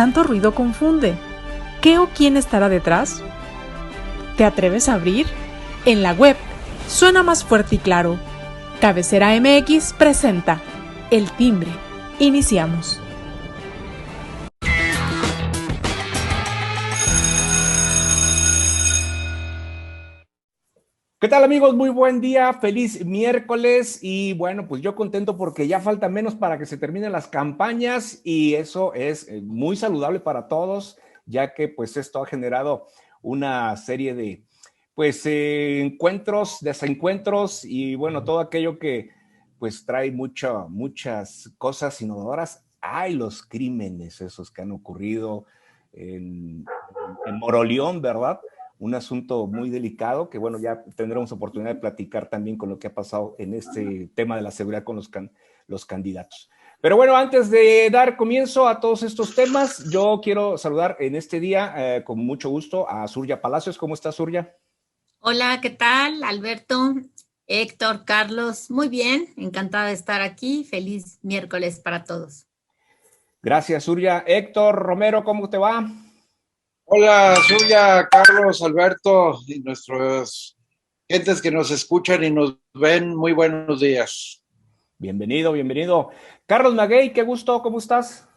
tanto ruido confunde. ¿Qué o quién estará detrás? ¿Te atreves a abrir? En la web suena más fuerte y claro. Cabecera MX presenta El Timbre. Iniciamos. ¿Qué tal, amigos? Muy buen día, feliz miércoles y bueno, pues yo contento porque ya falta menos para que se terminen las campañas y eso es muy saludable para todos, ya que pues esto ha generado una serie de encuentros, desencuentros y bueno, todo aquello que pues trae muchas cosas innovadoras. Hay los crímenes esos que han ocurrido en, en Moroleón, ¿verdad? Un asunto muy delicado que, bueno, ya tendremos oportunidad de platicar también con lo que ha pasado en este tema de la seguridad con los candidatos. Pero bueno, antes de dar comienzo a todos estos temas, yo quiero saludar en este día con mucho gusto a Surya Palacios. ¿Cómo está, Surya? Hola, ¿qué tal? Alberto, Héctor, Carlos, muy bien, encantada de estar aquí. Feliz miércoles para todos. Gracias, Surya. Héctor Romero, ¿cómo te va? Hola, Zulia, Carlos, Alberto y nuestros gentes que nos escuchan y nos ven, muy buenos días. Bienvenido, bienvenido. Carlos Maguey, qué gusto, ¿cómo estás?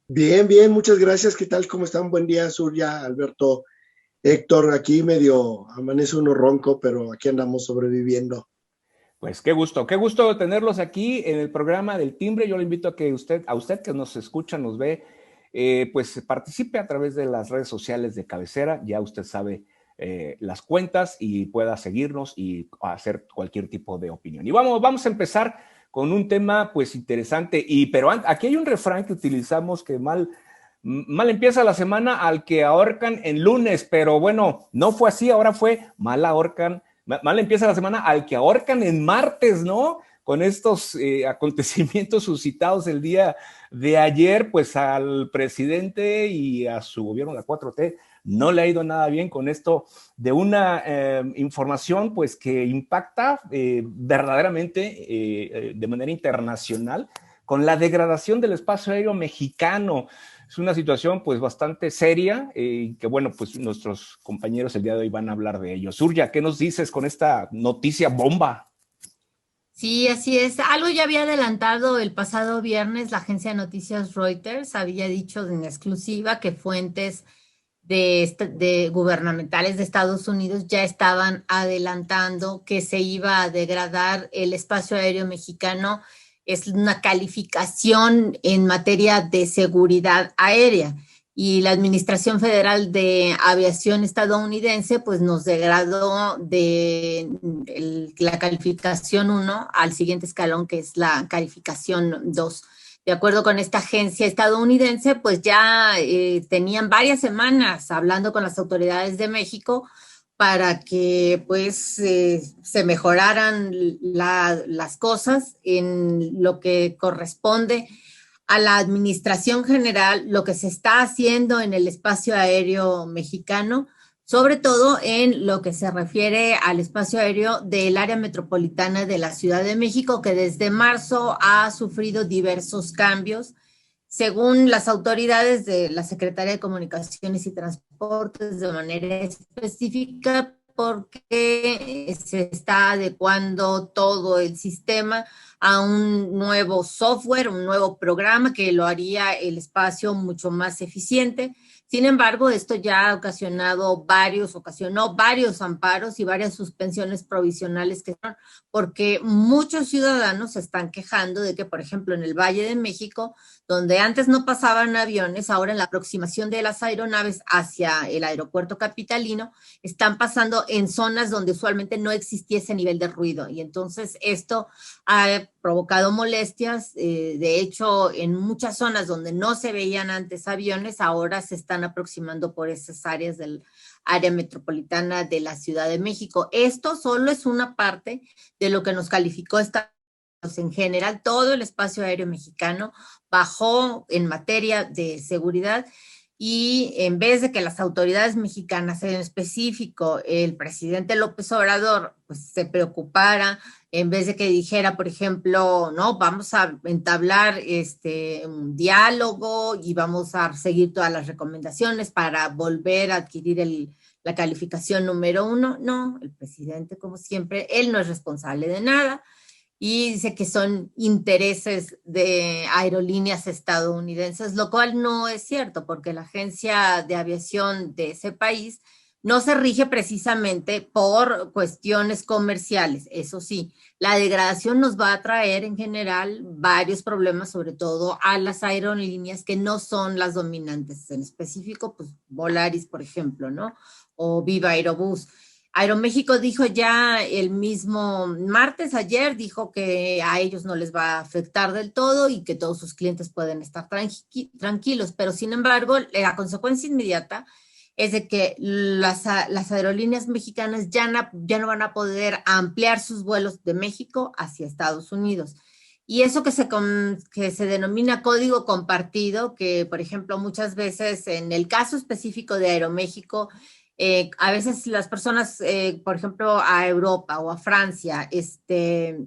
Bien, bien, muchas gracias. ¿Qué tal? ¿Cómo están? Buen día, Surya, Alberto, Héctor. Aquí medio amanece uno ronco, pero aquí andamos sobreviviendo. Pues qué gusto tenerlos aquí en el programa del Timbre. Yo le invito a que usted que nos escucha, nos ve, pues participe a través de las redes sociales de cabecera. Ya usted sabe las cuentas y pueda seguirnos y hacer cualquier tipo de opinión. Y vamos a empezar con un tema pues interesante. Pero aquí hay un refrán que utilizamos que mal empieza la semana al que ahorcan en lunes, pero bueno, no fue así, ahora fue mal empieza la semana al que ahorcan en martes, ¿no? Con estos acontecimientos suscitados el día de ayer, pues al presidente y a su gobierno, la 4T, no le ha ido nada bien con esto de una información pues que impacta verdaderamente de manera internacional con la degradación del espacio aéreo mexicano. Es una situación pues bastante seria y que bueno, pues nuestros compañeros el día de hoy van a hablar de ello. Surya, ¿qué nos dices con esta noticia bomba? Sí, así es. Algo ya había adelantado el pasado viernes la agencia de noticias Reuters, había dicho en exclusiva que fuentes de gubernamentales de Estados Unidos ya estaban adelantando que se iba a degradar el espacio aéreo mexicano. Es una calificación en materia de seguridad aérea y la Administración Federal de Aviación estadounidense pues nos degradó de la calificación 1 al siguiente escalón, que es la calificación 2. De acuerdo con esta agencia estadounidense, pues ya tenían varias semanas hablando con las autoridades de México para que pues se mejoraran las cosas en lo que corresponde a la administración general, lo que se está haciendo en el espacio aéreo mexicano, sobre todo en lo que se refiere al espacio aéreo del área metropolitana de la Ciudad de México, que desde marzo ha sufrido diversos cambios. Según las autoridades de la Secretaría de Comunicaciones y Transportes, de manera específica, porque se está adecuando todo el sistema a un nuevo software, un nuevo programa que lo haría el espacio mucho más eficiente. Sin embargo, esto ya ha ocasionó varios amparos y varias suspensiones provisionales porque muchos ciudadanos se están quejando de que, por ejemplo, en el Valle de México, donde antes no pasaban aviones, ahora en la aproximación de las aeronaves hacia el aeropuerto capitalino, están pasando en zonas donde usualmente no existía ese nivel de ruido. Y entonces esto ha provocado molestias. De hecho, en muchas zonas donde no se veían antes aviones, ahora se están aproximando por esas áreas del área metropolitana de la Ciudad de México. Esto solo es una parte de lo que nos calificó en general. Todo el espacio aéreo mexicano bajó en materia de seguridad y en vez de que las autoridades mexicanas, en específico el presidente López Obrador, pues se preocupara, en vez de que dijera, por ejemplo, no, vamos a entablar un diálogo y vamos a seguir todas las recomendaciones para volver a adquirir la calificación número 1, no, el presidente, como siempre, él no es responsable de nada, y dice que son intereses de aerolíneas estadounidenses, lo cual no es cierto, porque la agencia de aviación de ese país no se rige precisamente por cuestiones comerciales. Eso sí, la degradación nos va a traer en general varios problemas, sobre todo a las aerolíneas que no son las dominantes, en específico, pues Volaris, por ejemplo, ¿no? O Viva Aerobús. Aeroméxico dijo ya el mismo martes, ayer, dijo que a ellos no les va a afectar del todo y que todos sus clientes pueden estar tranquilos, pero sin embargo, la consecuencia inmediata es de que las aerolíneas mexicanas ya no van a poder ampliar sus vuelos de México hacia Estados Unidos. Y eso que se denomina código compartido, que por ejemplo muchas veces en el caso específico de Aeroméxico, a veces las personas, por ejemplo, a Europa o a Francia,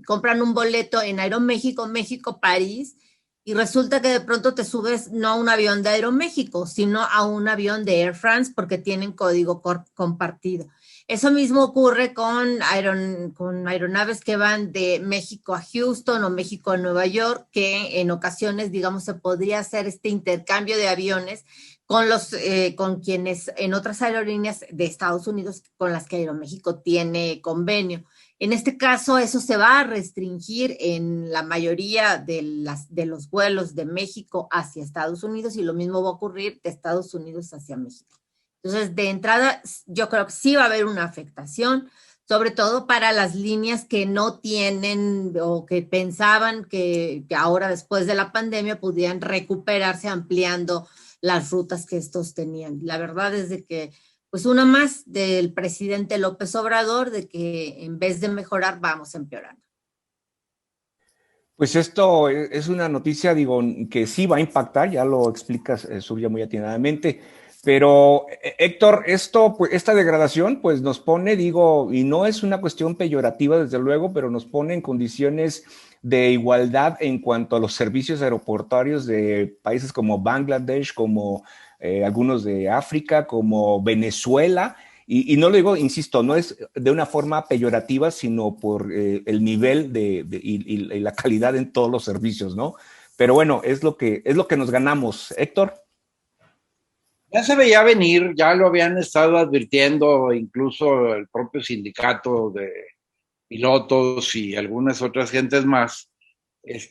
compran un boleto en Aeroméxico, México-París, y resulta que de pronto te subes no a un avión de Aeroméxico, sino a un avión de Air France porque tienen código compartido. Eso mismo ocurre con aeronaves que van de México a Houston o México a Nueva York, que en ocasiones, digamos, se podría hacer este intercambio de aviones con quienes en otras aerolíneas de Estados Unidos con las que Aeroméxico tiene convenio. En este caso, eso se va a restringir en la mayoría de los vuelos de México hacia Estados Unidos, y lo mismo va a ocurrir de Estados Unidos hacia México. Entonces, de entrada, yo creo que sí va a haber una afectación, sobre todo para las líneas que no tienen o que pensaban que ahora, después de la pandemia, pudieran recuperarse ampliando las rutas que estos tenían. La verdad es de que, pues una más del presidente López Obrador, de que en vez de mejorar, vamos empeorando. Pues esto es una noticia, digo, que sí va a impactar, ya lo explicas, Surya, muy atinadamente. Pero, Héctor, pues, esta degradación, pues nos pone, digo, y no es una cuestión peyorativa, desde luego, pero nos pone en condiciones de igualdad en cuanto a los servicios aeroportuarios de países como Bangladesh, como algunos de África, como Venezuela. Y no lo digo, insisto, no es de una forma peyorativa, sino por el nivel y la calidad en todos los servicios, ¿no? Pero bueno, es lo que nos ganamos. Héctor. Ya se veía venir, ya lo habían estado advirtiendo incluso el propio sindicato de pilotos y algunas otras gentes más.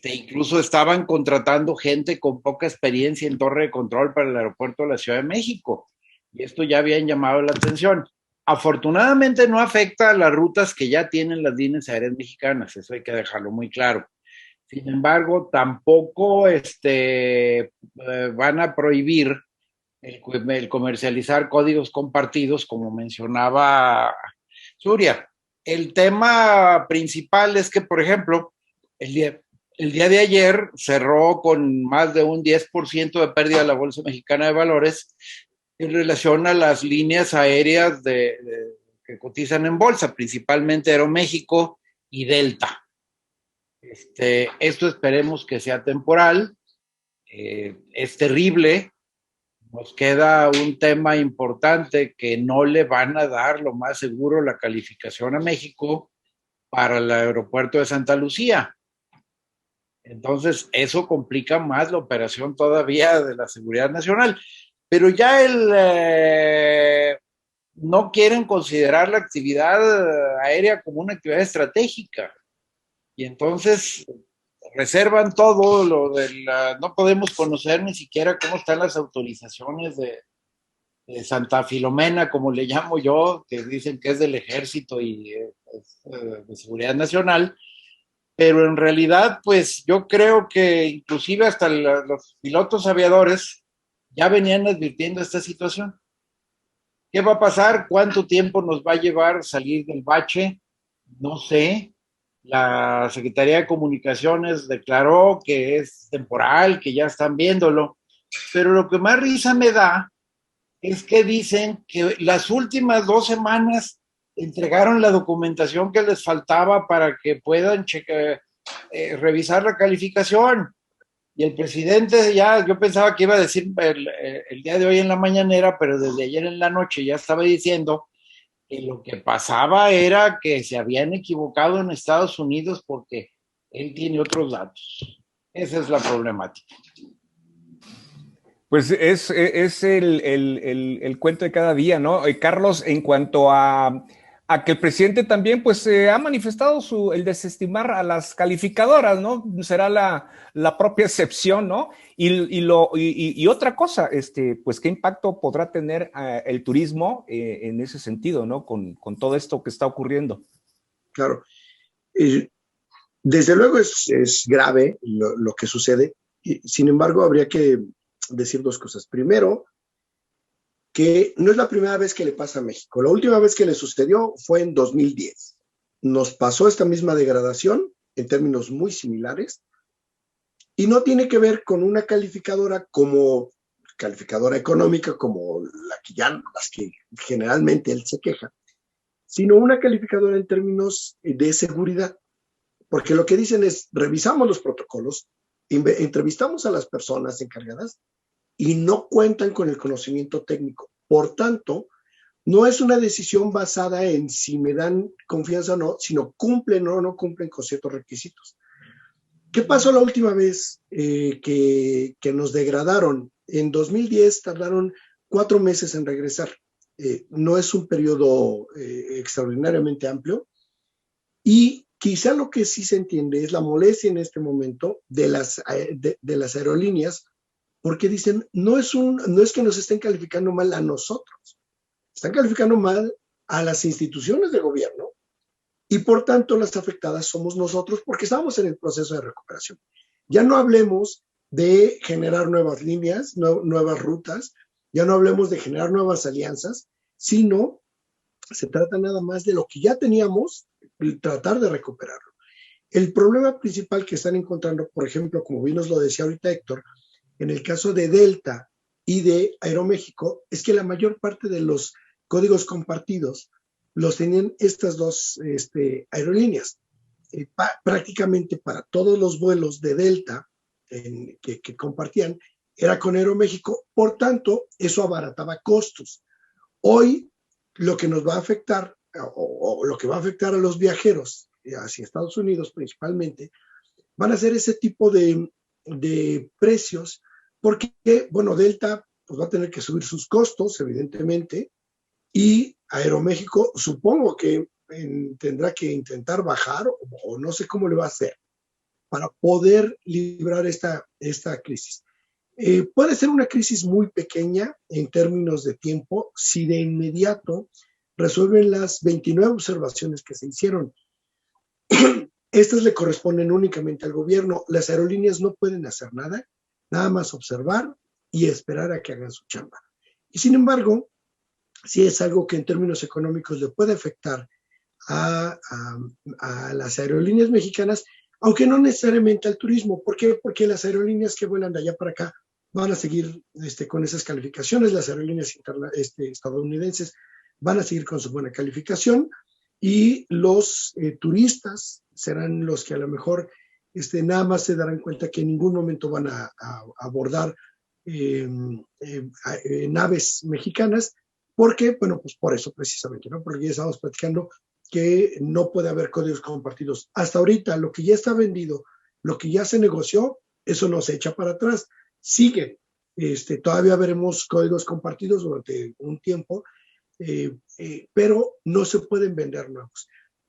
Incluso estaban contratando gente con poca experiencia en torre de control para el aeropuerto de la Ciudad de México. Y esto ya habían llamado la atención. Afortunadamente no afecta a las rutas que ya tienen las líneas aéreas mexicanas, eso hay que dejarlo muy claro. Sin embargo, tampoco van a prohibir el comercializar códigos compartidos, como mencionaba Surya. El tema principal es que, por ejemplo, el día de ayer cerró con más de un 10% de pérdida la Bolsa Mexicana de Valores en relación a las líneas aéreas que cotizan en bolsa, principalmente Aeroméxico y Delta. Esto esperemos que sea temporal. Es terrible. Nos queda un tema importante, que no le van a dar, lo más seguro, la calificación a México para el aeropuerto de Santa Lucía. Entonces, eso complica más la operación todavía de la seguridad nacional. Pero ya no quieren considerar la actividad aérea como una actividad estratégica. Y entonces reservan todo no podemos conocer ni siquiera cómo están las autorizaciones de Santa Filomena, como le llamo yo, que dicen que es del ejército y de seguridad nacional, pero en realidad, pues yo creo que inclusive hasta los pilotos aviadores ya venían advirtiendo esta situación. ¿Qué va a pasar? ¿Cuánto tiempo nos va a llevar salir del bache? No sé. La Secretaría de Comunicaciones declaró que es temporal, que ya están viéndolo, Pero lo que más risa me da es que dicen que las últimas 2 semanas entregaron la documentación que les faltaba para que puedan revisar la calificación. Y el presidente ya, yo pensaba que iba a decir el día de hoy en la mañanera, pero desde ayer en la noche ya estaba diciendo que lo que pasaba era que se habían equivocado en Estados Unidos porque él tiene otros datos. Esa es la problemática. Pues es el cuento de cada día, ¿no? Carlos, en cuanto a que el presidente también pues ha manifestado el desestimar a las calificadoras, ¿no? Será la propia excepción, ¿no? Y otra cosa, pues qué impacto podrá tener el turismo en ese sentido, ¿no? Con todo esto que está ocurriendo. Claro. Desde luego es grave lo que sucede. Sin embargo, habría que decir 2 cosas. Primero, que no es la primera vez que le pasa a México. La última vez que le sucedió fue en 2010. Nos pasó esta misma degradación en términos muy similares y no tiene que ver con una calificadora como calificadora económica, como las que generalmente él se queja, sino una calificadora en términos de seguridad. Porque lo que dicen es, revisamos los protocolos, entrevistamos a las personas encargadas y no cuentan con el conocimiento técnico. Por tanto, no es una decisión basada en si me dan confianza o no, sino cumplen o no cumplen con ciertos requisitos. ¿Qué pasó la última vez que nos degradaron? En 2010 tardaron 4 meses en regresar. No es un periodo extraordinariamente amplio. Y quizá lo que sí se entiende es la molestia en este momento de las aerolíneas, porque dicen, no es que nos estén calificando mal a nosotros, están calificando mal a las instituciones de gobierno y por tanto las afectadas somos nosotros porque estamos en el proceso de recuperación. Ya no hablemos de generar nuevas líneas, nuevas rutas, ya no hablemos de generar nuevas alianzas, sino se trata nada más de lo que ya teníamos y tratar de recuperarlo. El problema principal que están encontrando, por ejemplo, como bien nos lo decía ahorita Héctor, en el caso de Delta y de Aeroméxico, es que la mayor parte de los códigos compartidos los tenían estas 2 aerolíneas. Prácticamente para todos los vuelos de Delta que compartían, era con Aeroméxico, por tanto, eso abarataba costos. Hoy, lo que nos va a afectar, o lo que va a afectar a los viajeros hacia Estados Unidos principalmente, van a ser ese tipo de precios, porque, bueno, Delta pues, va a tener que subir sus costos, evidentemente, y Aeroméxico supongo que tendrá que intentar bajar, o no sé cómo le va a hacer, para poder librar esta crisis. Puede ser una crisis muy pequeña en términos de tiempo si de inmediato resuelven las 29 observaciones que se hicieron. Estas le corresponden únicamente al gobierno. Las aerolíneas no pueden hacer nada más observar y esperar a que hagan su chamba. Y sin embargo, sí es algo que en términos económicos le puede afectar a las aerolíneas mexicanas, aunque no necesariamente al turismo. ¿Por qué? Porque las aerolíneas que vuelan de allá para acá van a seguir con esas calificaciones, las aerolíneas estadounidenses van a seguir con su buena calificación y los turistas serán los que a lo mejor nada más se darán cuenta que en ningún momento van a abordar naves mexicanas, porque, bueno, pues por eso precisamente, ¿no? Porque ya estamos platicando que no puede haber códigos compartidos. Hasta ahorita, lo que ya está vendido, lo que ya se negoció, eso no se echa para atrás. Sigue. Todavía veremos códigos compartidos durante un tiempo, pero no se pueden vender nuevos.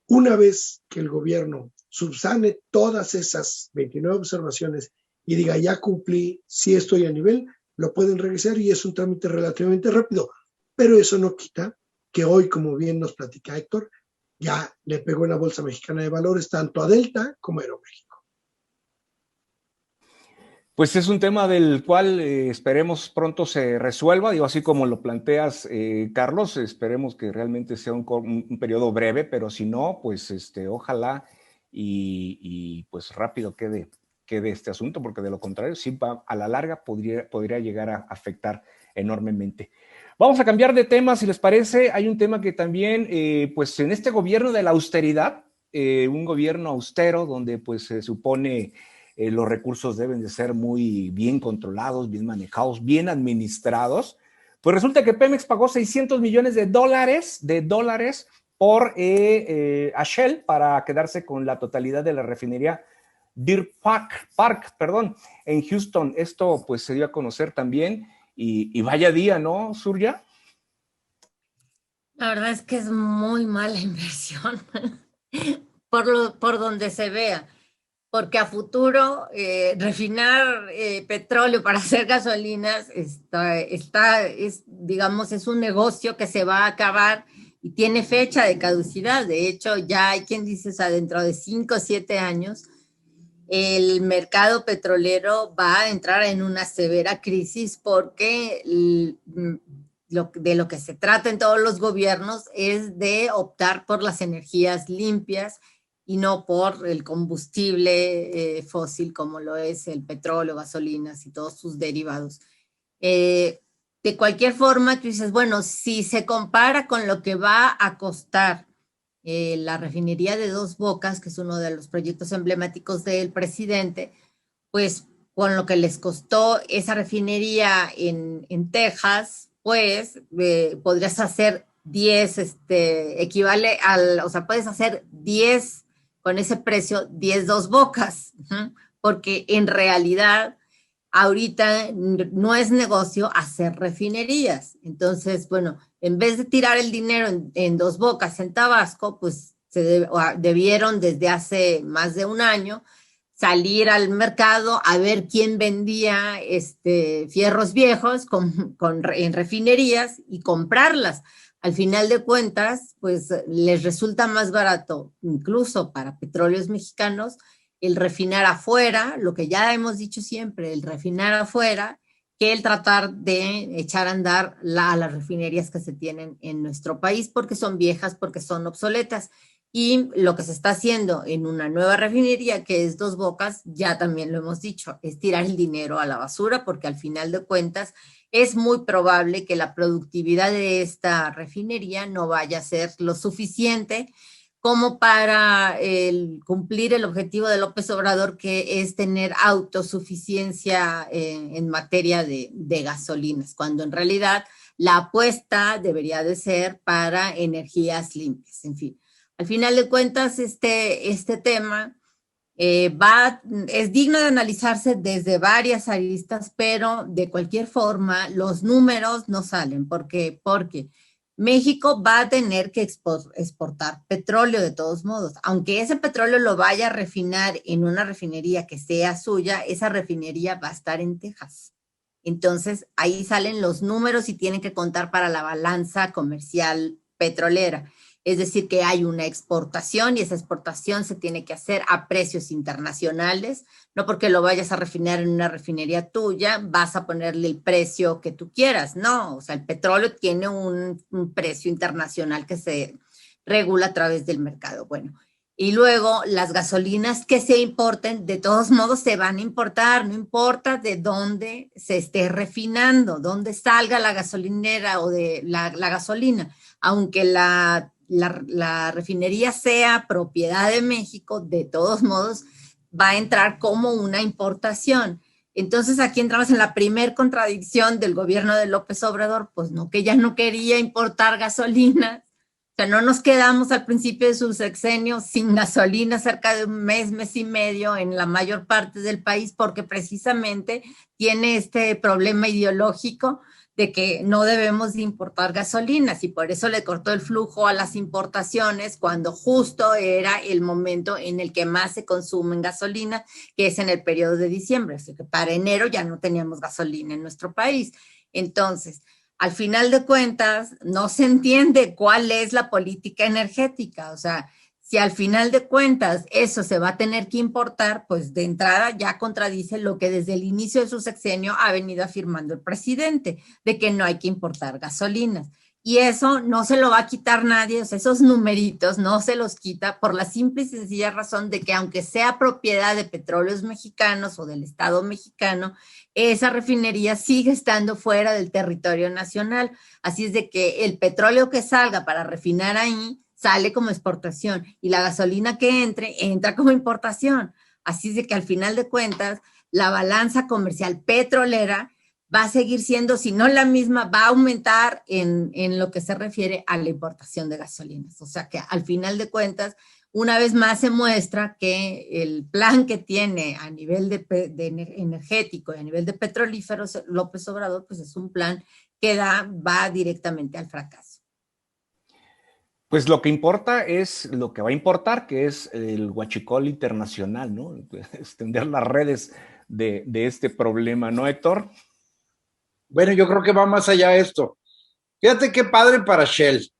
Una vez que el gobierno subsane todas esas 29 observaciones y diga, ya cumplí, sí estoy a nivel, lo pueden regresar y es un trámite relativamente rápido. Pero eso no quita que hoy, como bien nos platica Héctor, ya le pegó en la Bolsa Mexicana de Valores tanto a Delta como a Aeroméxico. Pues es un tema del cual esperemos pronto se resuelva, digo, así como lo planteas, Carlos, esperemos que realmente sea un periodo breve, pero si no, pues ojalá y pues rápido quede quede este asunto, porque de lo contrario, sí va, a la larga podría llegar a afectar enormemente. Vamos a cambiar de tema, si les parece. Hay un tema que también, pues en este gobierno de la austeridad, un gobierno austero donde pues se supone los recursos deben de ser muy bien controlados, bien manejados, bien administrados, pues resulta que Pemex pagó $600 millones por a Shell para quedarse con la totalidad de la refinería Deer Park, en Houston. Esto pues se dio a conocer también y vaya día, ¿no, Surya? La verdad es que es muy mala inversión por donde se vea, porque a futuro refinar petróleo para hacer gasolinas digamos, es un negocio que se va a acabar y tiene fecha de caducidad. De hecho, ya hay quien dice, o sea, dentro de 5 o 7 años, el mercado petrolero va a entrar en una severa crisis porque de lo que se trata en todos los gobiernos es de optar por las energías limpias y no por el combustible fósil como lo es el petróleo, gasolinas y todos sus derivados. De cualquier forma, tú dices, bueno, si se compara con lo que va a costar la refinería de Dos Bocas, que es uno de los proyectos emblemáticos del presidente, pues con lo que les costó esa refinería en Texas, pues podrías hacer 10, equivale o sea, puedes hacer 10 con ese precio, 10 Dos Bocas, porque en realidad ahorita no es negocio hacer refinerías. Entonces, bueno, en vez de tirar el dinero en Dos Bocas, en Tabasco, pues debieron desde hace más de un año salir al mercado a ver quién vendía fierros viejos en refinerías y comprarlas. Al final de cuentas, pues les resulta más barato, incluso para Petróleos Mexicanos, el refinar afuera, lo que ya hemos dicho siempre, el refinar afuera, que el tratar de echar a andar a las refinerías que se tienen en nuestro país, porque son viejas, porque son obsoletas. Y lo que se está haciendo en una nueva refinería, que es Dos Bocas, ya también lo hemos dicho, es tirar el dinero a la basura, porque al final de cuentas es muy probable que la productividad de esta refinería no vaya a ser lo suficiente como para cumplir el objetivo de López Obrador, que es tener autosuficiencia en materia de gasolinas, cuando en realidad la apuesta debería de ser para energías limpias. En fin, al final de cuentas, este tema es digno de analizarse desde varias aristas, pero de cualquier forma los números no salen. ¿Por qué? Porque México va a tener que exportar petróleo de todos modos. Aunque ese petróleo lo vaya a refinar en una refinería que sea suya, esa refinería va a estar en Texas. Entonces, ahí salen los números y tienen que contar para la balanza comercial petrolera. Es decir, que hay una exportación y esa exportación se tiene que hacer a precios internacionales, no porque lo vayas a refinar en una refinería tuya, vas a ponerle el precio que tú quieras, no, o sea, el petróleo tiene un precio internacional que se regula a través del mercado. Bueno, y luego las gasolinas que se importen, de todos modos se van a importar, no importa de dónde se esté refinando, dónde salga la gasolinera o de la gasolina, aunque la refinería sea propiedad de México, de todos modos va a entrar como una importación. Entonces aquí entramos en la primer contradicción del gobierno de López Obrador, pues no, que ya no quería importar gasolina. O sea, no nos quedamos al principio de su sexenio sin gasolina cerca de un mes y medio en la mayor parte del país, porque precisamente tiene este problema ideológico de que no debemos de importar gasolinas y por eso le cortó el flujo a las importaciones cuando justo era el momento en el que más se consume gasolina, que es en el periodo de diciembre. Así que para enero ya no teníamos gasolina en nuestro país. Entonces, al final de cuentas, no se entiende cuál es la política energética. O sea, si al final de cuentas eso se va a tener que importar, pues de entrada ya contradice lo que desde el inicio de su sexenio ha venido afirmando el presidente, de que no hay que importar gasolinas. Y eso no se lo va a quitar nadie, o sea, esos numeritos no se los quita por la simple y sencilla razón de que aunque sea propiedad de Petróleos Mexicanos o del Estado mexicano, esa refinería sigue estando fuera del territorio nacional. Así es de que el petróleo que salga para refinar ahí sale como exportación y la gasolina que entra como importación. Así es de que al final de cuentas, la balanza comercial petrolera va a seguir siendo, si no la misma, va a aumentar en lo que se refiere a la importación de gasolinas. O sea que al final de cuentas, una vez más se muestra que el plan que tiene a nivel de energético y a nivel de petrolíferos López Obrador, pues es un plan que va directamente al fracaso. Pues lo que importa es lo que va a importar, que es el huachicol internacional, ¿no? Extender las redes de este problema, ¿no, Héctor? Bueno, yo creo que va más allá de esto. Fíjate qué padre para Shell.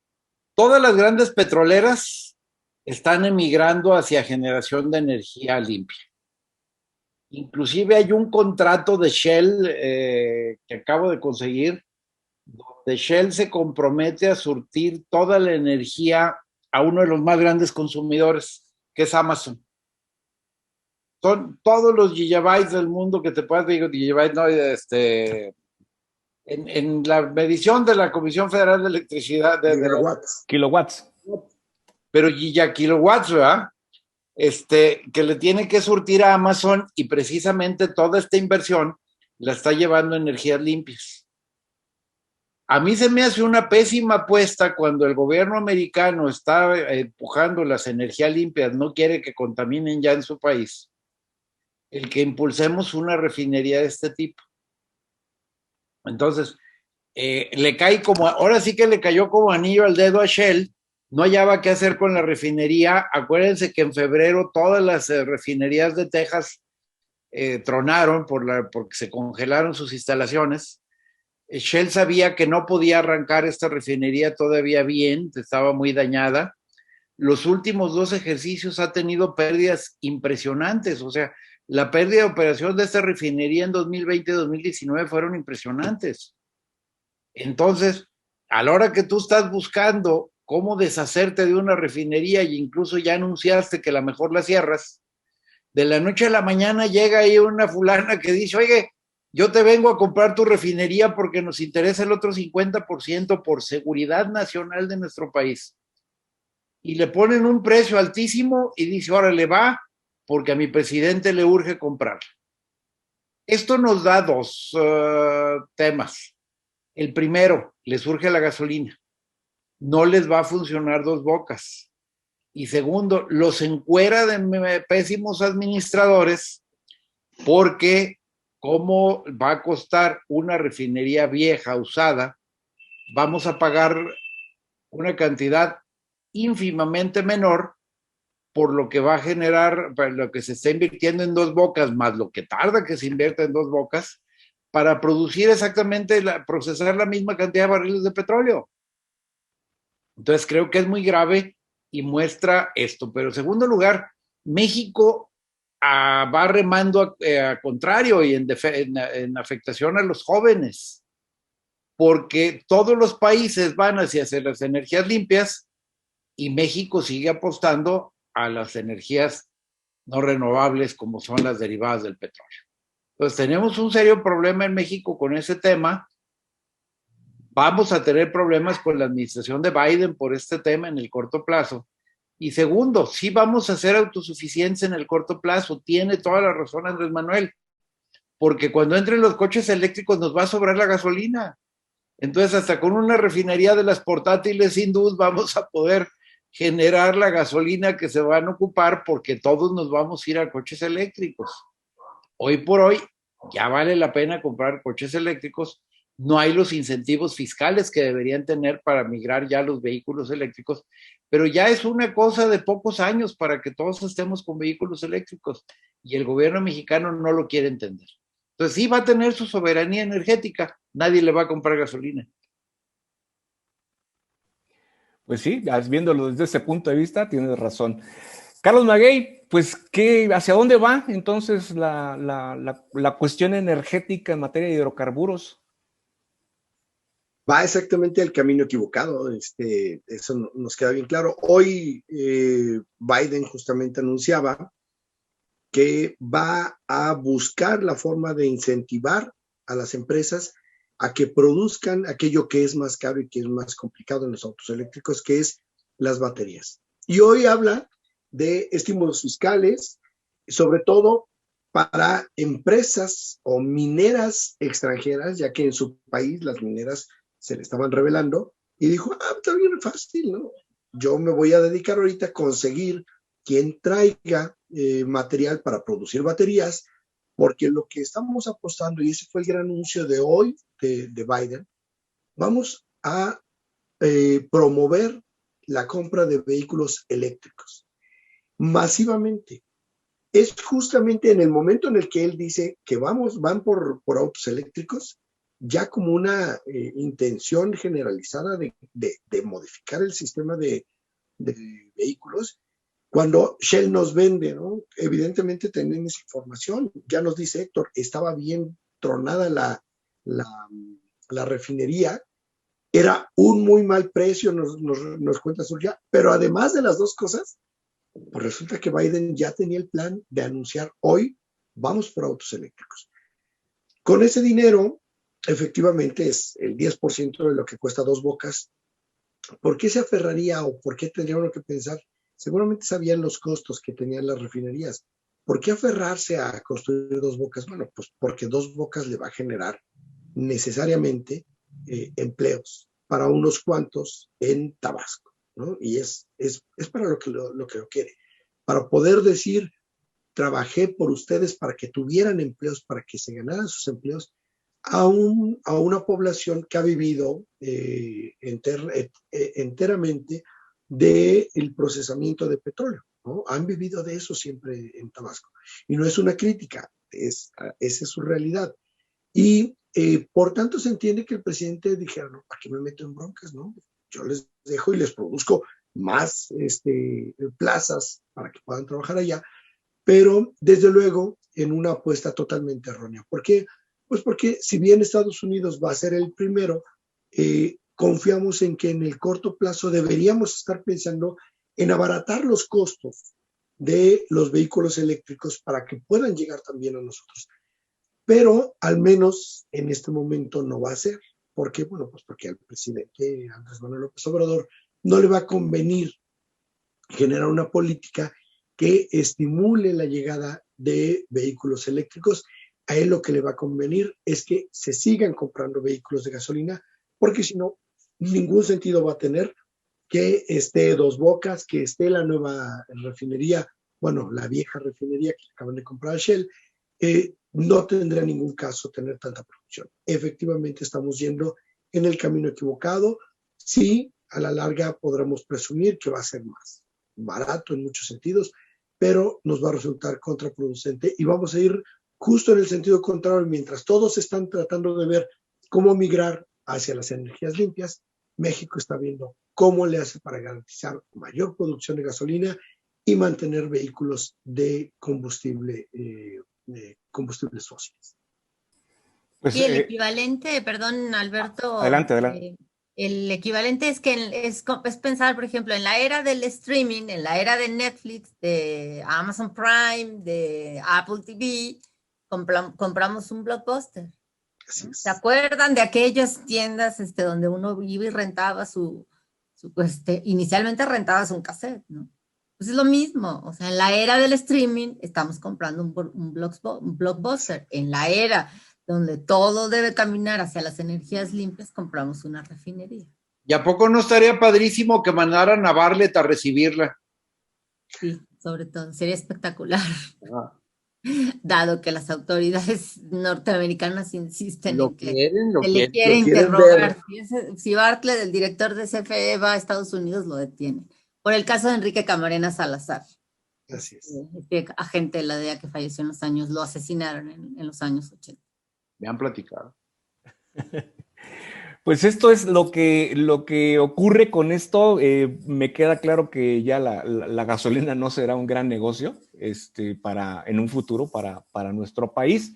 Todas las grandes petroleras están emigrando hacia generación de energía limpia. Inclusive hay un contrato de Shell que acabo de conseguir, donde Shell se compromete a surtir toda la energía a uno de los más grandes consumidores, que es Amazon. Son todos los gigabytes del mundo que te puedas decir, gigabytes, no, en la medición de la Comisión Federal de Electricidad. Kilowatts. Pero gigakilowatts, ¿verdad? Que le tiene que surtir a Amazon y precisamente toda esta inversión la está llevando a energías limpias. A mí se me hace una pésima apuesta cuando el gobierno americano está empujando las energías limpias, no quiere que contaminen ya en su país, el que impulsemos una refinería de este tipo. Entonces, ahora sí que le cayó como anillo al dedo a Shell, no hallaba qué hacer con la refinería. Acuérdense que en febrero todas las refinerías de Texas tronaron porque se congelaron sus instalaciones. Shell sabía que no podía arrancar esta refinería todavía bien, estaba muy dañada. Los últimos 2 ejercicios ha tenido pérdidas impresionantes, o sea, la pérdida de operación de esta refinería en 2020 y 2019 fueron impresionantes. Entonces, a la hora que tú estás buscando cómo deshacerte de una refinería y incluso ya anunciaste que a lo mejor la cierras, de la noche a la mañana llega ahí una fulana que dice, oye, yo te vengo a comprar tu refinería porque nos interesa el otro 50% por seguridad nacional de nuestro país. Y le ponen un precio altísimo y dice, órale, va, porque a mi presidente le urge comprar. Esto nos da 2 temas. El primero, les urge la gasolina. No les va a funcionar 2 bocas. Y segundo, los encuera de pésimos administradores porque ¿cómo va a costar una refinería vieja, usada? Vamos a pagar una cantidad ínfimamente menor por lo que va a generar, para lo que se está invirtiendo en 2 bocas, más lo que tarda que se invierta en 2 bocas, para producir exactamente, procesar la misma cantidad de barriles de petróleo. Entonces creo que es muy grave y muestra esto. Pero en segundo lugar, México va remando a contrario y en afectación a los jóvenes, porque todos los países van hacia las energías limpias y México sigue apostando a las energías no renovables como son las derivadas del petróleo. Entonces tenemos un serio problema en México con ese tema. Vamos a tener problemas con la administración de Biden por este tema en el corto plazo. Y segundo, sí vamos a ser autosuficientes en el corto plazo. Tiene toda la razón Andrés Manuel, porque cuando entren los coches eléctricos nos va a sobrar la gasolina. Entonces, hasta con una refinería de las portátiles hindús vamos a poder generar la gasolina que se van a ocupar porque todos nos vamos a ir a coches eléctricos. Hoy por hoy ya vale la pena comprar coches eléctricos. No hay los incentivos fiscales que deberían tener para migrar ya los vehículos eléctricos, pero ya es una cosa de pocos años para que todos estemos con vehículos eléctricos y el gobierno mexicano no lo quiere entender. Entonces sí va a tener su soberanía energética, nadie le va a comprar gasolina. Pues sí, viéndolo desde ese punto de vista, tienes razón. Carlos Maguey, pues, ¿hacia dónde va entonces la cuestión energética en materia de hidrocarburos? va exactamente al camino equivocado. Eso nos queda bien claro. Hoy Biden justamente anunciaba que va a buscar la forma de incentivar a las empresas a que produzcan aquello que es más caro y que es más complicado en los autos eléctricos, que es las baterías. Y hoy habla de estímulos fiscales, sobre todo para empresas o mineras extranjeras, ya que en su país las mineras se le estaban revelando, y dijo, está bien fácil, ¿no? Yo me voy a dedicar ahorita a conseguir quien traiga material para producir baterías, porque lo que estamos apostando, y ese fue el gran anuncio de hoy de Biden, vamos a promover la compra de vehículos eléctricos masivamente. Es justamente en el momento en el que él dice que van por autos eléctricos, ya como una intención generalizada de modificar el sistema de vehículos, cuando Shell nos vende, ¿no? Evidentemente tenemos información, ya nos dice Héctor, estaba bien tronada la refinería, era un muy mal precio, nos cuenta Surya, pero además de las dos cosas, pues resulta que Biden ya tenía el plan de anunciar hoy, vamos por autos eléctricos. Con ese dinero, efectivamente es el 10% de lo que cuesta Dos Bocas. ¿Por qué se aferraría o por qué tendría uno que pensar? Seguramente sabían los costos que tenían las refinerías. ¿Por qué aferrarse a construir Dos Bocas? Bueno, pues porque Dos Bocas le va a generar necesariamente empleos para unos cuantos en Tabasco, ¿no? Y es para lo que lo quiere. Para poder decir, trabajé por ustedes para que tuvieran empleos, para que se ganaran sus empleos, a una población que ha vivido enteramente del procesamiento de petróleo, ¿no? Han vivido de eso siempre en Tabasco. Y no es una crítica, esa es su realidad. Y por tanto se entiende que el presidente dijera, no, ¿para qué me meto en broncas? ¿No? Yo les dejo y les produzco más plazas para que puedan trabajar allá, pero desde luego en una apuesta totalmente errónea. ¿Por qué? Pues porque si bien Estados Unidos va a ser el primero, confiamos en que en el corto plazo deberíamos estar pensando en abaratar los costos de los vehículos eléctricos para que puedan llegar también a nosotros. Pero al menos en este momento no va a ser. ¿Por qué? Bueno, pues porque al presidente Andrés Manuel López Obrador no le va a convenir generar una política que estimule la llegada de vehículos eléctricos. A él lo que le va a convenir es que se sigan comprando vehículos de gasolina, porque si no, ningún sentido va a tener que esté Dos Bocas, que esté la nueva refinería, bueno, la vieja refinería que acaban de comprar a Shell, no tendrá ningún caso tener tanta producción. Efectivamente estamos yendo en el camino equivocado. Sí, a la larga podremos presumir que va a ser más barato en muchos sentidos, pero nos va a resultar contraproducente y vamos a ir justo en el sentido contrario. Mientras todos están tratando de ver cómo migrar hacia las energías limpias, México está viendo cómo le hace para garantizar mayor producción de gasolina y mantener vehículos de combustible, combustibles fósiles. Pues, y el equivalente, perdón, Alberto. Adelante. El equivalente es que es pensar, por ejemplo, en la era del streaming, en la era de Netflix, de Amazon Prime, de Apple TV, compramos un Blockbuster. ¿Se acuerdan de aquellas tiendas donde uno iba y rentaba inicialmente rentabas un cassette, ¿no? Pues es lo mismo, o sea, en la era del streaming estamos comprando un Blockbuster. En la era donde todo debe caminar hacia las energías limpias, compramos una refinería. ¿Y a poco no estaría padrísimo que mandaran a Bartlett a recibirla? Sí, sobre todo, sería espectacular. Dado que las autoridades norteamericanas insisten en que se le quiere interrogar. Si Bartlett, el director de CFE, va a Estados Unidos, lo detienen. Por el caso de Enrique Camarena Salazar. Así es. Agente de la DEA que falleció lo asesinaron en los años 80. Me han platicado. Pues esto es lo que ocurre con esto. Me queda claro que ya la gasolina no será un gran negocio en un futuro para nuestro país.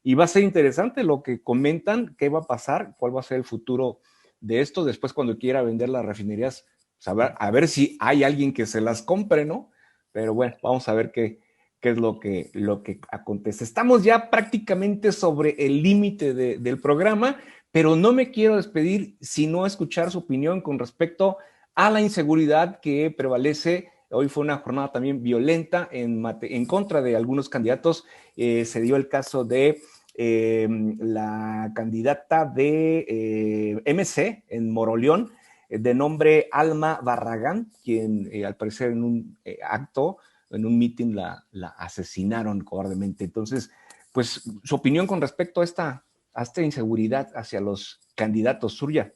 Y va a ser interesante lo que comentan, qué va a pasar, cuál va a ser el futuro de esto. Después, cuando quiera vender las refinerías, pues a ver si hay alguien que se las compre, ¿no? Pero bueno, vamos a ver qué es lo que acontece. Estamos ya prácticamente sobre el límite del programa, pero no me quiero despedir sino escuchar su opinión con respecto a la inseguridad que prevalece. Hoy fue una jornada también violenta en contra de algunos candidatos. Se dio el caso de la candidata de MC en Moroleón, de nombre Alma Barragán, quien al parecer en un acto, en un mitin la asesinaron cobardemente. Entonces, pues su opinión con respecto a esta inseguridad hacia los candidatos, Surya.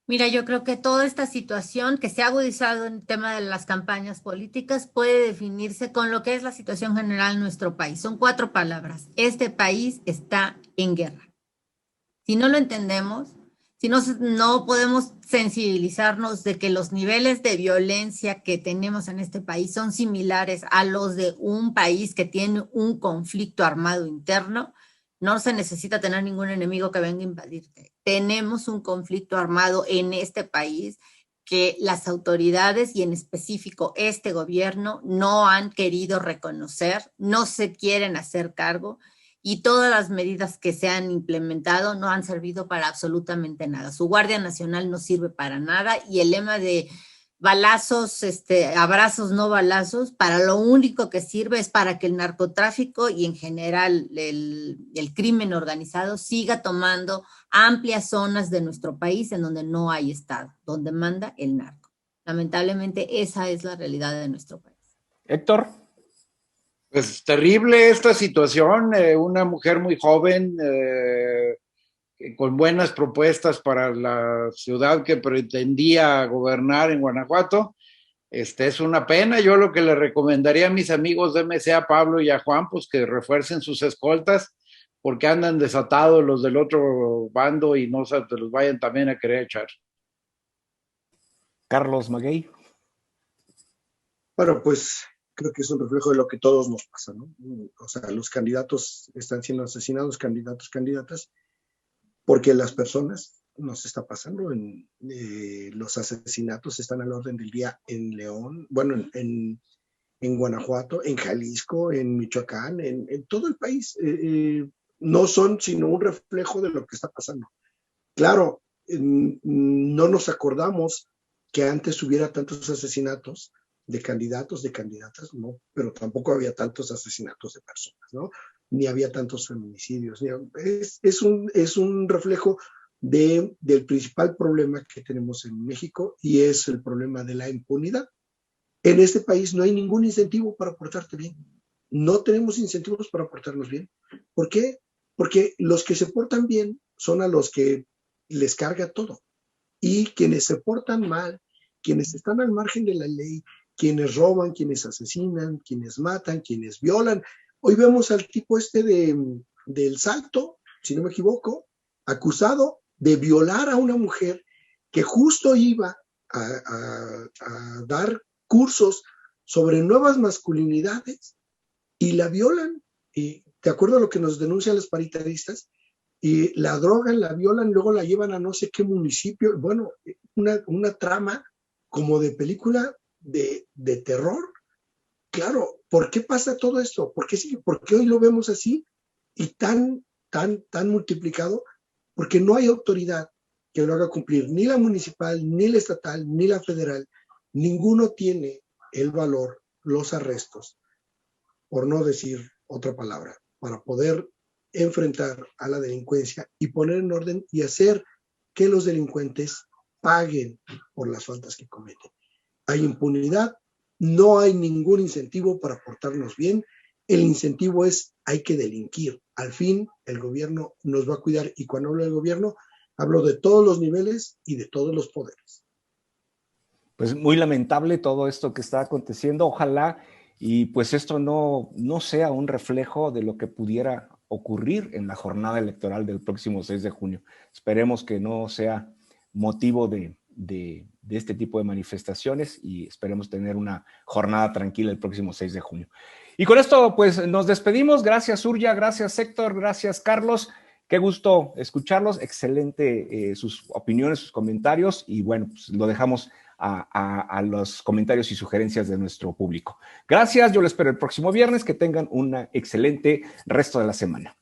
Mira, yo creo que toda esta situación que se ha agudizado en el tema de las campañas políticas puede definirse con lo que es la situación general en nuestro país. Son 4 palabras. Este país está en guerra. Si no lo entendemos, si no podemos sensibilizarnos de que los niveles de violencia que tenemos en este país son similares a los de un país que tiene un conflicto armado interno, no se necesita tener ningún enemigo que venga a invadirte. Tenemos un conflicto armado en este país que las autoridades y en específico este gobierno no han querido reconocer, no se quieren hacer cargo y todas las medidas que se han implementado no han servido para absolutamente nada. Su Guardia Nacional no sirve para nada y el lema de balazos, abrazos, no balazos, para lo único que sirve es para que el narcotráfico y en general el crimen organizado siga tomando amplias zonas de nuestro país en donde no hay Estado, donde manda el narco. Lamentablemente esa es la realidad de nuestro país. Héctor. Pues terrible esta situación, una mujer muy joven, con buenas propuestas para la ciudad que pretendía gobernar en Guanajuato. Es una pena. Yo lo que le recomendaría a mis amigos de MC, a Pablo y a Juan, pues que refuercen sus escoltas, porque andan desatados los del otro bando y no se los vayan también a querer echar. Carlos Maguey. Bueno, pues creo que es un reflejo de lo que todos nos pasa, ¿no? O sea, los candidatos están siendo asesinados, candidatas, porque las personas nos está pasando. Los asesinatos están al orden del día en León, bueno, en Guanajuato, en Jalisco, en Michoacán, en todo el país. No son sino un reflejo de lo que está pasando. Claro, no nos acordamos que antes hubiera tantos asesinatos de candidatos, de candidatas, no, pero tampoco había tantos asesinatos de personas, ¿no? Ni había tantos feminicidios. Es un reflejo del principal problema que tenemos en México y es el problema de la impunidad. En este país no hay ningún incentivo para portarte bien. No tenemos incentivos para portarnos bien. ¿Por qué? Porque los que se portan bien son a los que les carga todo. Y quienes se portan mal, quienes están al margen de la ley, quienes roban, quienes asesinan, quienes matan, quienes violan. Hoy vemos al tipo del Salto, si no me equivoco, acusado de violar a una mujer que justo iba a dar cursos sobre nuevas masculinidades y la violan. Y de acuerdo a lo que nos denuncian los paritaristas, y la drogan, la violan, luego la llevan a no sé qué municipio. Bueno, una trama como de película de terror. Claro, ¿por qué pasa todo esto? ¿Por qué hoy lo vemos así y tan multiplicado? Porque no hay autoridad que lo haga cumplir, ni la municipal, ni la estatal, ni la federal. Ninguno tiene el valor, los arrestos, por no decir otra palabra, para poder enfrentar a la delincuencia y poner en orden y hacer que los delincuentes paguen por las faltas que cometen. Hay impunidad, no hay ningún incentivo para portarnos bien. El incentivo es hay que delinquir. Al fin, el gobierno nos va a cuidar. Y cuando hablo del gobierno, hablo de todos los niveles y de todos los poderes. Pues muy lamentable todo esto que está aconteciendo. Ojalá y pues esto no sea un reflejo de lo que pudiera ocurrir en la jornada electoral del próximo 6 de junio. Esperemos que no sea motivo de este tipo de manifestaciones y esperemos tener una jornada tranquila el próximo 6 de junio. Y con esto pues nos despedimos. Gracias Surya, gracias Héctor, gracias Carlos. Qué gusto escucharlos, excelente sus opiniones, sus comentarios, y bueno, pues lo dejamos a los comentarios y sugerencias de nuestro público. Gracias, yo les espero el próximo viernes, que tengan un excelente resto de la semana.